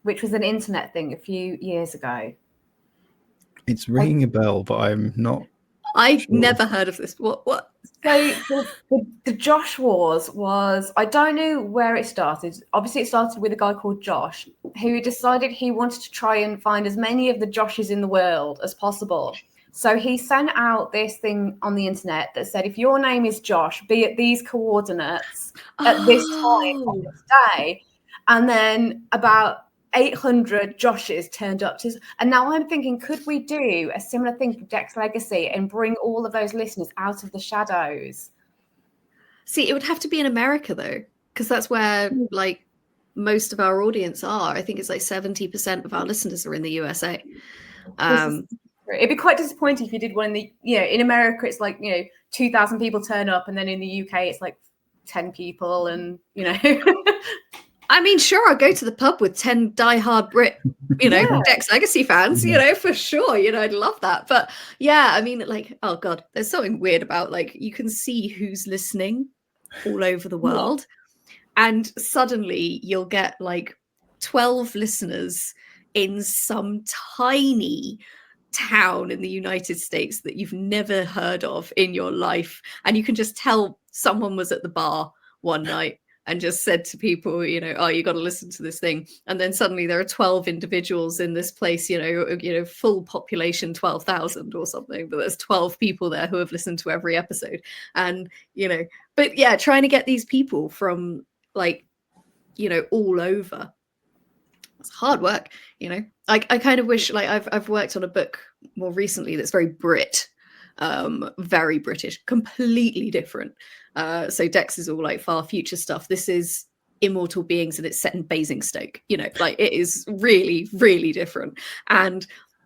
which was an internet thing a few years ago? It's ringing a bell, but I'm not. I've never heard of this. What? So the Josh Wars was, I don't know where it started. Obviously, it started with a guy called Josh who decided he wanted to try and find as many of the Joshes in the world as possible. So he sent out this thing on the internet that said, if your name is Josh, be at these coordinates at this time on this day. And then about 800 Joshes turned up to, and now I'm thinking, could we do a similar thing for Dex Legacy and bring all of those listeners out of the shadows? See, it would have to be in America though, because that's where like most of our audience are. I think it's like 70% of our listeners are in the USA. It'd be quite disappointing if you did one in the, you know, in America it's like, you know, 2,000 people turn up, and then in the UK it's like 10 people, and you know. I mean, sure, I'll go to the pub with 10 diehard Brit, you know, Dex Legacy fans, you know, for sure. You know, I'd love that. But yeah, I mean, like, oh God, there's something weird about like, you can see who's listening all over the world. And suddenly you'll get like 12 listeners in some tiny town in the United States that you've never heard of in your life. And you can just tell someone was at the bar one night and just said to people, you know, oh, you got to listen to this thing. And then suddenly there are 12 individuals in this place, you know, full population 12,000 or something, but there's 12 people there who have listened to every episode. And, you know, but yeah, trying to get these people from like, you know, all over. It's hard work, you know. I kind of wish, like, I've worked on a book more recently that's very very British, completely different. So Dex is all like far future stuff. This is immortal beings, and it's set in Basingstoke. You know, like it is really, really different. And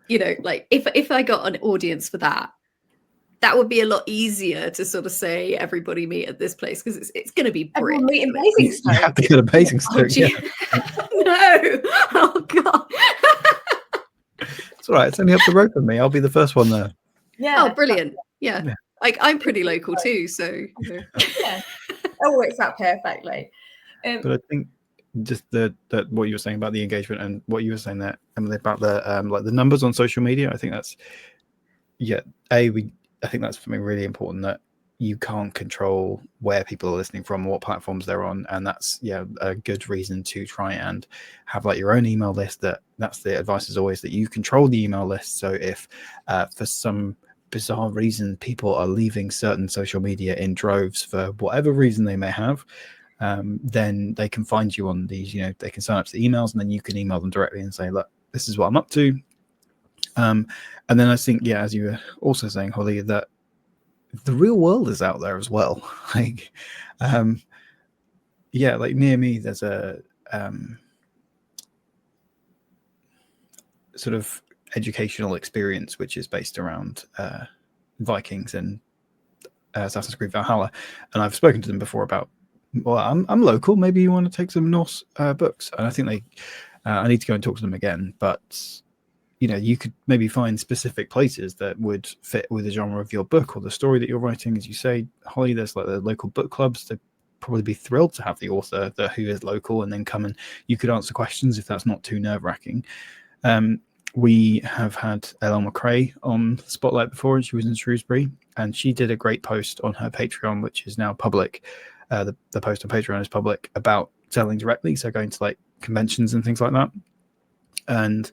you know, like if I got an audience for that, that would be a lot easier to sort of say everybody meet at this place, because it's going to be Everyone meet in You Basingstoke. have to go to Basingstoke. Oh, no! Oh god! It's all right. It's only up the road from me. I'll be the first one there. Yeah. Oh, brilliant! Yeah. Yeah. Like I'm pretty local too, so you know. Yeah. It works out perfectly. But I think just that what you were saying about the engagement and what you were saying there, Emily, about the like the numbers on social media, I think that's I think that's something really important, that you can't control where people are listening from, what platforms they're on, and that's a good reason to try and have like your own email list. That's the advice is always that you control the email list. So if for some bizarre reason people are leaving certain social media in droves for whatever reason they may have, then they can find you on these, you know, they can sign up to the emails, and then you can email them directly and say, look, this is what I'm up to. And then I think, as you were also saying, Holly, that the real world is out there as well. Like, like near me, there's a sort of educational experience which is based around Vikings and Assassin's Creed Valhalla, and I've spoken to them before about, well, I'm local, maybe you want to take some Norse books, and I think I need to go and talk to them again, but you know, you could maybe find specific places that would fit with the genre of your book or the story that you're writing. As you say, Holly, there's like the local book clubs. They'd probably be thrilled to have the author who is local, and then come and you could answer questions if that's not too nerve-wracking. We have had Ellen McRae on Spotlight before, and she was in Shrewsbury, and she did a great post on her Patreon, which is now public. The post on Patreon is public, about selling directly, so going to like conventions and things like that. And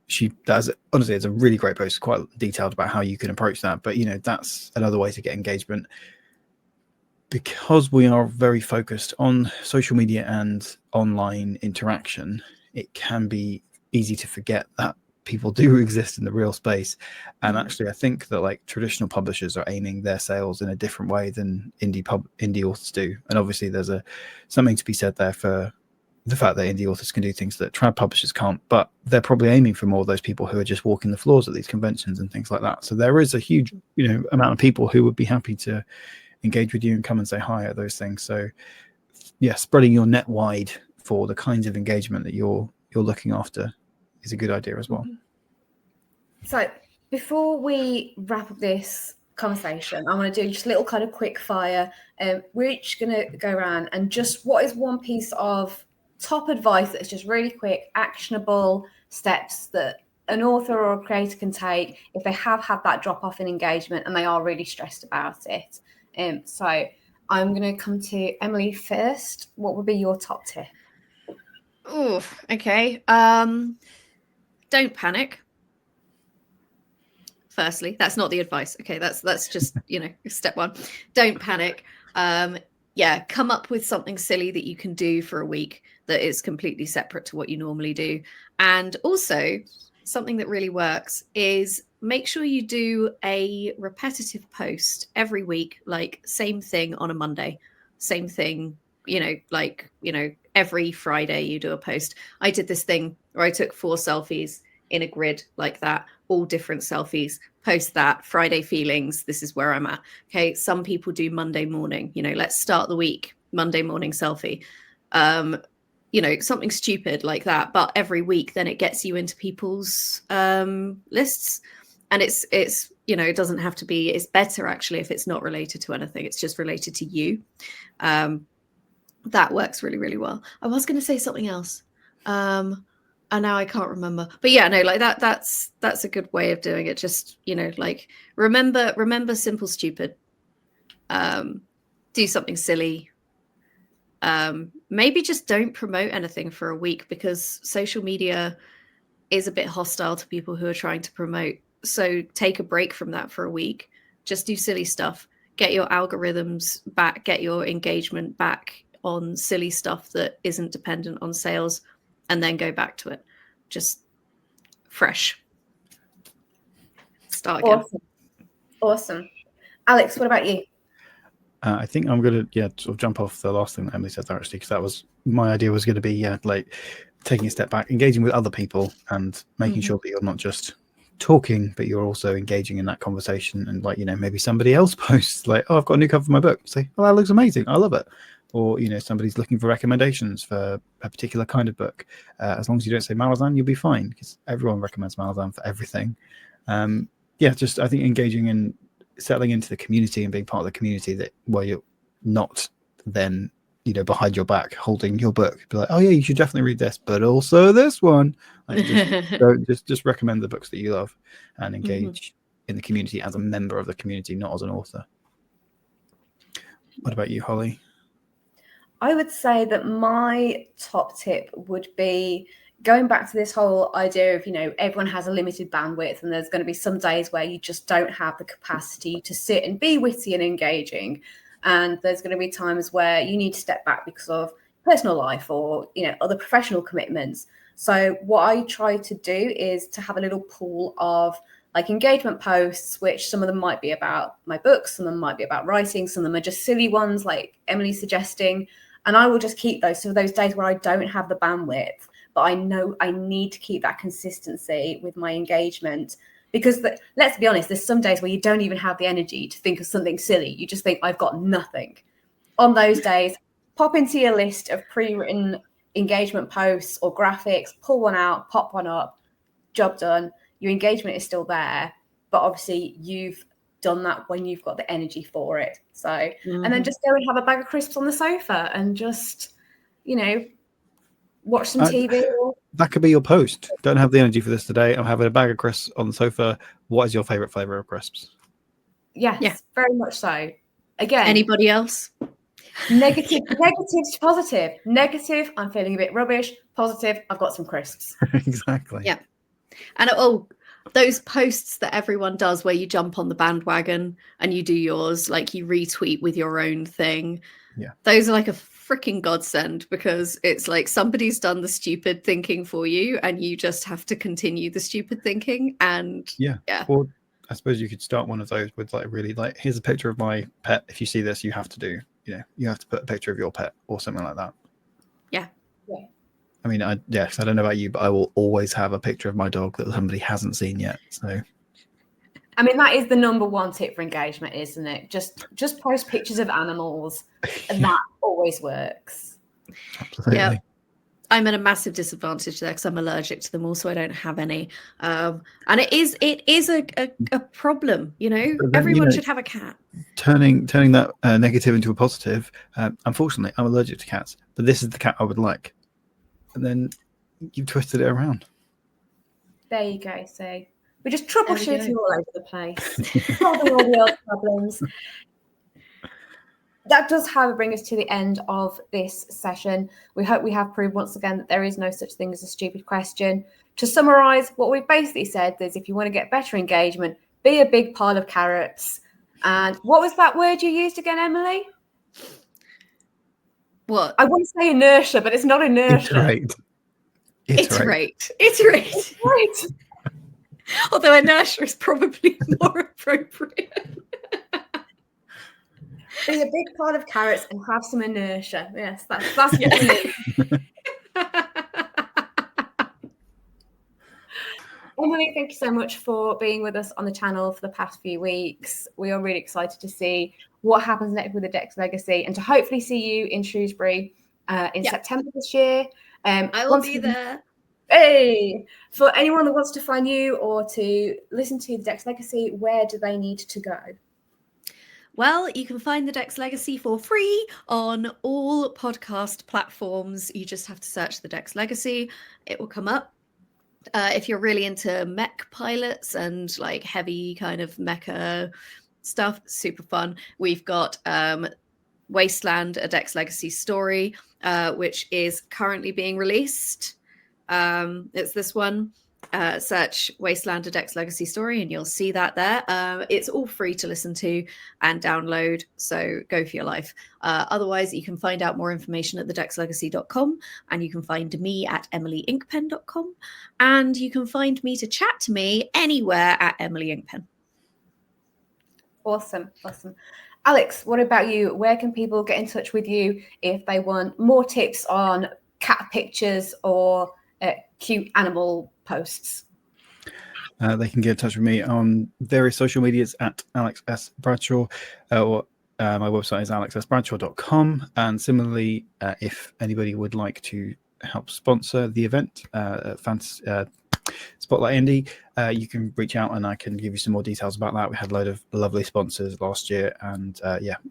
she does, honestly, it's a really great post, quite detailed about how you can approach that. But you know, that's another way to get engagement, because we are very focused on social media and online interaction. It can be easy to forget that people do exist in the real space. And actually, I think that like traditional publishers are aiming their sales in a different way than indie authors do. And obviously there's something to be said there for the fact that indie authors can do things that trad publishers can't, but they're probably aiming for more of those people who are just walking the floors at these conventions and things like that. So there is a huge, you know, amount of people who would be happy to engage with you and come and say hi at those things. So spreading your net wide for the kinds of engagement that you're looking after is a good idea as well. So before we wrap up this conversation, I'm going to do just a little kind of quick fire. We're each going to go around and just, what is one piece of top advice that's just really quick, actionable steps that an author or a creator can take if they have had that drop off in engagement and they are really stressed about it? So I'm going to come to Emily first. What would be your top tip? Oh, okay. Don't panic. Firstly, that's not the advice. Okay, that's just, you know, step one. Don't panic. Come up with something silly that you can do for a week that is completely separate to what you normally do. And also, something that really works is make sure you do a repetitive post every week, like same thing on a Monday, same thing, every Friday you do a post. I did this thing where I took 4 selfies in a grid like that, all different selfies, post that, Friday feelings, this is where I'm at. Okay, some people do Monday morning, let's start the week, Monday morning selfie. Something stupid like that, but every week then it gets you into people's lists. And it's it doesn't have to be, it's better actually if it's not related to anything, it's just related to you. That works really, really well. I was going to say something else. And now I can't remember, but that's a good way of doing it. Just, remember simple, stupid, do something silly, maybe just don't promote anything for a week, because social media is a bit hostile to people who are trying to promote. So take a break from that for a week. Just do silly stuff. Get your algorithms back, get your engagement back on silly stuff that isn't dependent on sales, and then go back to it. Just fresh. Start again. Awesome. Alex, what about you? I think I'm going to sort of jump off the last thing that Emily said there, actually, because that was my idea, was going to be like taking a step back, engaging with other people, and making sure that you're not just talking, but you're also engaging in that conversation. And like, maybe somebody else posts like, oh, I've got a new cover for my book. Say, oh, that looks amazing, I love it. Or somebody's looking for recommendations for a particular kind of book. As long as you don't say Malazan, you'll be fine, because everyone recommends Malazan for everything. Just I think engaging in settling into the community and being part of the community, that where you're not then behind your back holding your book, be like, oh yeah, you should definitely read this, but also this one. Like, just recommend the books that you love and engage in the community as a member of the community, not as an author. What about you, Holly? I would say that my top tip would be going back to this whole idea of, everyone has a limited bandwidth, and there's going to be some days where you just don't have the capacity to sit and be witty and engaging. And there's going to be times where you need to step back because of personal life or, other professional commitments. So what I try to do is to have a little pool of like engagement posts, which some of them might be about my books, some of them might be about writing, some of them are just silly ones like Emily's suggesting. And I will just keep those. So those days where I don't have the bandwidth, but I know I need to keep that consistency with my engagement, because let's be honest, there's some days where you don't even have the energy to think of something silly. You just think, I've got nothing. On those days, pop into your list of pre-written engagement posts or graphics, pull one out, pop one up, job done. Your engagement is still there, but obviously you've done that when you've got the energy for it. So, and then just go and have a bag of crisps on the sofa and just, watch some TV. That could be your post. Don't have the energy for this today. I'm having a bag of crisps on the sofa. What is your favorite flavor of crisps? Yes, very much so. Again, anybody else? Negative to positive. Negative, I'm feeling a bit rubbish. Positive, I've got some crisps. Exactly. Yeah. And those posts that everyone does where you jump on the bandwagon and you do yours, like you retweet with your own thing. Yeah. Those are like a freaking godsend, because it's like somebody's done the stupid thinking for you and you just have to continue the stupid thinking. And yeah. Or I suppose you could start one of those with like, really like, here's a picture of my pet. If you see this, you have to do, you have to put a picture of your pet or something like that. Yeah. I mean, I don't know about you, but I will always have a picture of my dog that somebody hasn't seen yet. So, I mean, that is the number one tip for engagement, isn't it? Just post pictures of animals, and that always works. Absolutely. Yeah. I'm at a massive disadvantage there because I'm allergic to them all, so I don't have any. And it is a problem, then, everyone should have a cat. Turning that negative into a positive. Unfortunately, I'm allergic to cats, but this is the cat I would like. And then you've twisted it around. There you go. So we're just troubleshooting all over the place, solving all the other problems. That does, however, bring us to the end of this session. We hope we have proved once again that there is no such thing as a stupid question. To summarise, what we've basically said is if you want to get better engagement, be a big pile of carrots. And what was that word you used again, Emily? What? I want to say inertia, but it's not inertia. Iterate. Right. Although inertia is probably more appropriate. Be a big pot of carrots and have some inertia. Yes, that's what we need. Emily, thank you so much for being with us on the channel for the past few weeks. We are really excited to see what happens next with the Dex Legacy and to hopefully see you in Shrewsbury in September this year. I will be there. Hey! For anyone that wants to find you or to listen to the Dex Legacy, where do they need to go? Well, you can find the Dex Legacy for free on all podcast platforms. You just have to search the Dex Legacy. It will come up. If you're really into mech pilots and like heavy kind of mecha stuff, super fun. We've got Wasteland, A Dex Legacy Story, which is currently being released. It's this one. Search Wasteland, A Dex Legacy Story, and you'll see that there. It's all free to listen to and download, so go for your life. Otherwise, you can find out more information at thedexlegacy.com, and you can find me at emilyinkpen.com, and you can find me to chat to me anywhere at Emily Inkpen. Awesome. Alex, what about you? Where can people get in touch with you if they want more tips on cat pictures or cute animal posts? They can get in touch with me on various social medias at Alex S. Bradshaw, or my website is alexsbradshaw.com. And similarly, if anybody would like to help sponsor the event, Spotlight Indie, you can reach out and I can give you some more details about that. We had a load of lovely sponsors last year, and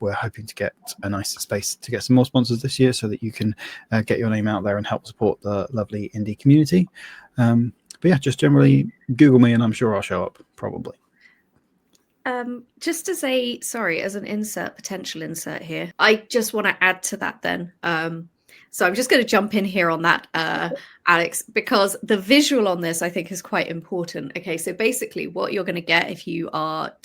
we're hoping to get a nice space to get some more sponsors this year so that you can get your name out there and help support the lovely indie community. But yeah, just generally Google me and I'm sure I'll show up, probably. Just as an potential insert here, I just want to add to that then. So I'm just going to jump in here on that, Alex, because the visual on this I think is quite important. Okay, so basically what you're going to get if you are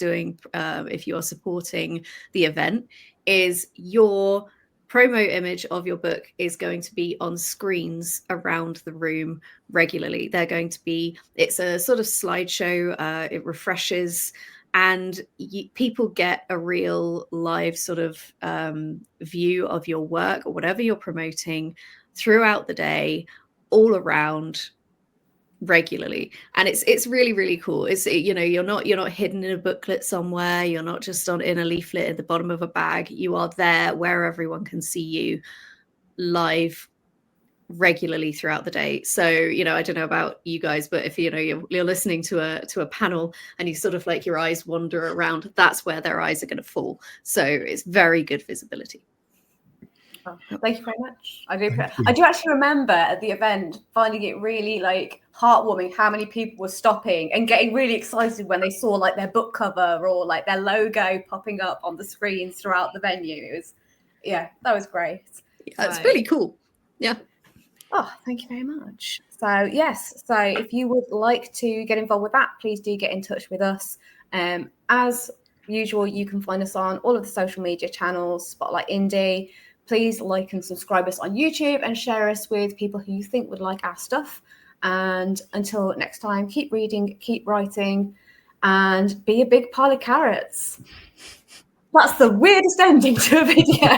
supporting the event is your promo image of your book is going to be on screens around the room regularly. It's a sort of slideshow, it refreshes, and people get a real live sort of view of your work or whatever you're promoting throughout the day, all around, regularly. And it's really, really cool. You're not hidden in a booklet somewhere. You're not just in a leaflet at the bottom of a bag. You are there where everyone can see you live regularly throughout the day. So I don't know about you guys, but if you're listening to a panel and you sort of like your eyes wander around, that's where their eyes are going to fall. So it's very good visibility. Oh, thank you very much. I do actually remember at the event finding it really like heartwarming how many people were stopping and getting really excited when they saw like their book cover or like their logo popping up on the screens throughout the venue. That was great. That's really cool. Yeah. Oh, thank you very much. So if you would like to get involved with that, please do get in touch with us. As usual, you can find us on all of the social media channels, Spotlight Indie. Please like and subscribe us on YouTube and share us with people who you think would like our stuff. And until next time, keep reading, keep writing, and be a big pile of carrots. That's the weirdest ending to a video.